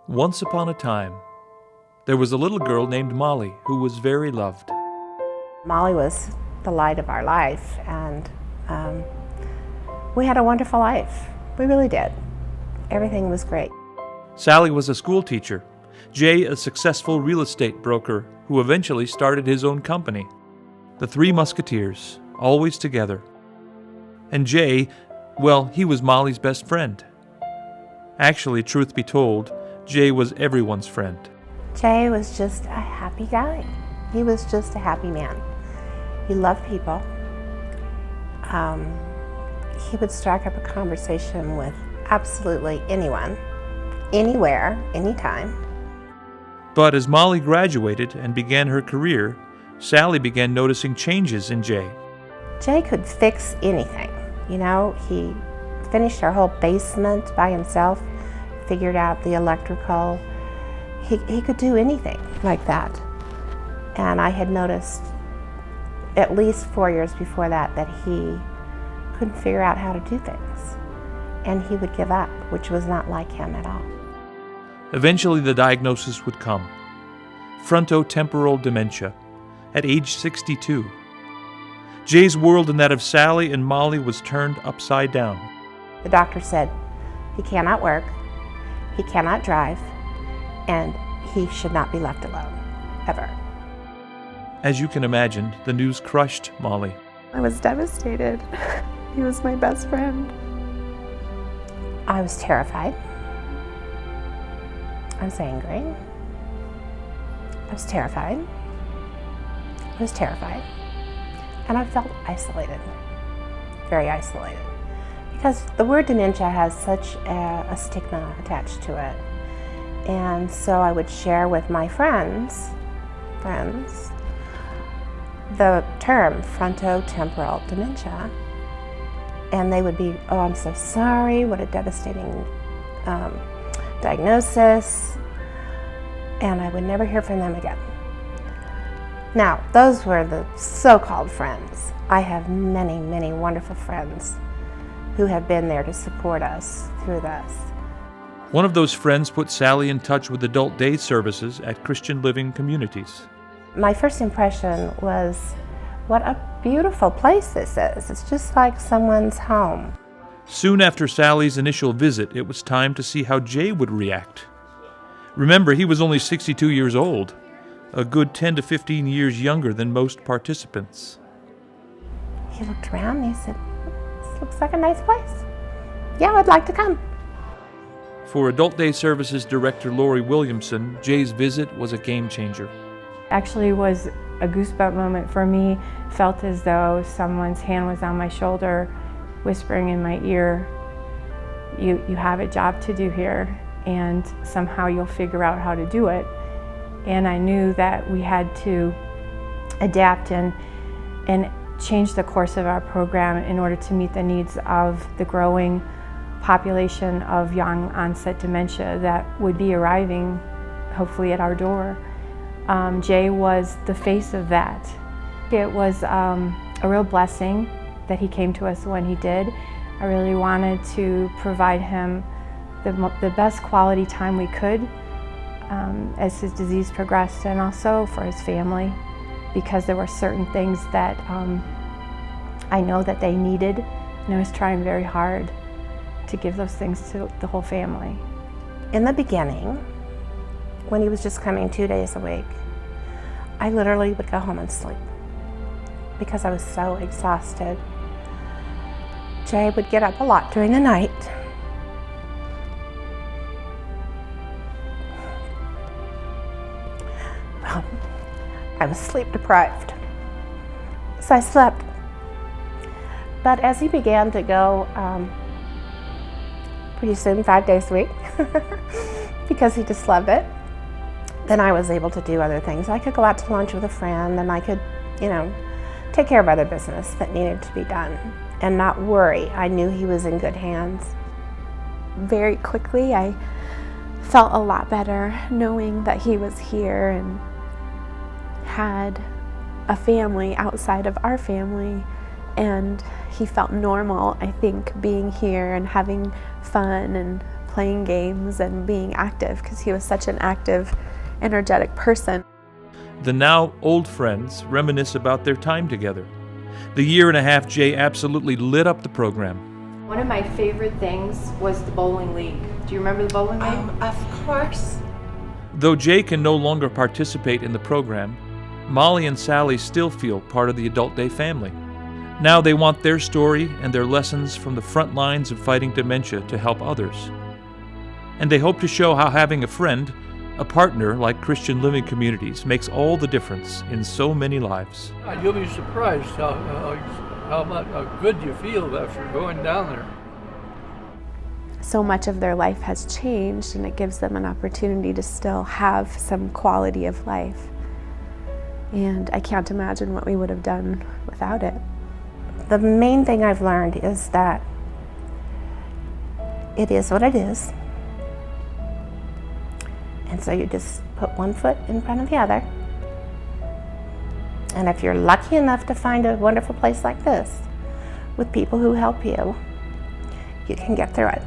Once upon a time, there was a little girl named Molly who was very loved. Molly was the light of our life, and we had a wonderful life. We really did. Everything was great. Sally was a school teacher, Jay a successful real estate broker who eventually started his own company. The Three Musketeers, always together. And Jay, well, he was Molly's best friend. Actually, truth be told, Jay was everyone's friend. Jay was just a happy guy. He was just a happy man. He loved people. He would strike up a conversation with absolutely anyone, anywhere, anytime. But as Molly graduated and began her career, Sally began noticing changes in Jay. Jay could fix anything. You know, he finished our whole basement by himself, figured out the electrical. He could do anything like that. And I had noticed at least 4 years before that he couldn't figure out how to do things. And he would give up, which was not like him at all. Eventually the diagnosis would come. Frontotemporal dementia, at age 62. Jay's world and that of Sally and Molly was turned upside down. The doctor said he cannot work, he cannot drive, and he should not be left alone, ever. As you can imagine, the news crushed Molly. I was devastated. He was my best friend. I was terrified. I was angry. I was terrified. I was terrified. And I felt isolated, very isolated. Because the word dementia has such a stigma attached to it. And so I would share with my friends, the term frontotemporal dementia. And they would be, oh, I'm so sorry, what a devastating diagnosis. And I would never hear from them again. Now, those were the so-called friends. I have many, many wonderful friends who have been there to support us through this. One of those friends put Sally in touch with adult day services at Christian Living Communities. My first impression was, what a beautiful place this is. It's just like someone's home. Soon after Sally's initial visit, it was time to see how Jay would react. Remember, he was only 62 years old, a good 10 to 15 years younger than most participants. He looked around and he said, this looks like a nice place. Yeah, I'd like to come. For Adult Day Services Director Lori Williamson, Jay's visit was a game changer. Actually was a goosebump moment for me. Felt as though someone's hand was on my shoulder, whispering in my ear, you have a job to do here, and somehow you'll figure out how to do it. And I knew that we had to adapt and change the course of our program in order to meet the needs of the growing population of young onset dementia that would be arriving hopefully at our door. Jay was the face of that. It was a real blessing that he came to us when he did. I really wanted to provide him the best quality time we could as his disease progressed, and also for his family, because there were certain things that I know that they needed, and I was trying very hard to give those things to the whole family. In the beginning, when he was just coming 2 days a week, I literally would go home and sleep because I was so exhausted. Jay would get up a lot during the night. Well, I was sleep deprived, so I slept. But as he began to go, pretty soon 5 days a week, because he just loved it, then I was able to do other things. I could go out to lunch with a friend, and I could, take care of other business that needed to be done and not worry. I knew he was in good hands. Very quickly, I felt a lot better knowing that he was here and had a family outside of our family, and he felt normal, I think, being here and having fun and playing games and being active because he was such an active, energetic person. The now old friends reminisce about their time together. The year and a half Jay absolutely lit up the program. One of my favorite things was the bowling league. Do you remember the bowling league? Of course. Though Jay can no longer participate in the program, Molly and Sally still feel part of the Adult Day family. Now they want their story and their lessons from the front lines of fighting dementia to help others. And they hope to show how having a friend, a partner like Christian Living Communities, makes all the difference in so many lives. You'll be surprised how good you feel after going down there. So much of their life has changed, and it gives them an opportunity to still have some quality of life. And I can't imagine what we would have done without it. The main thing I've learned is that it is what it is. And so you just put one foot in front of the other. And if you're lucky enough to find a wonderful place like this with people who help you, you can get through it.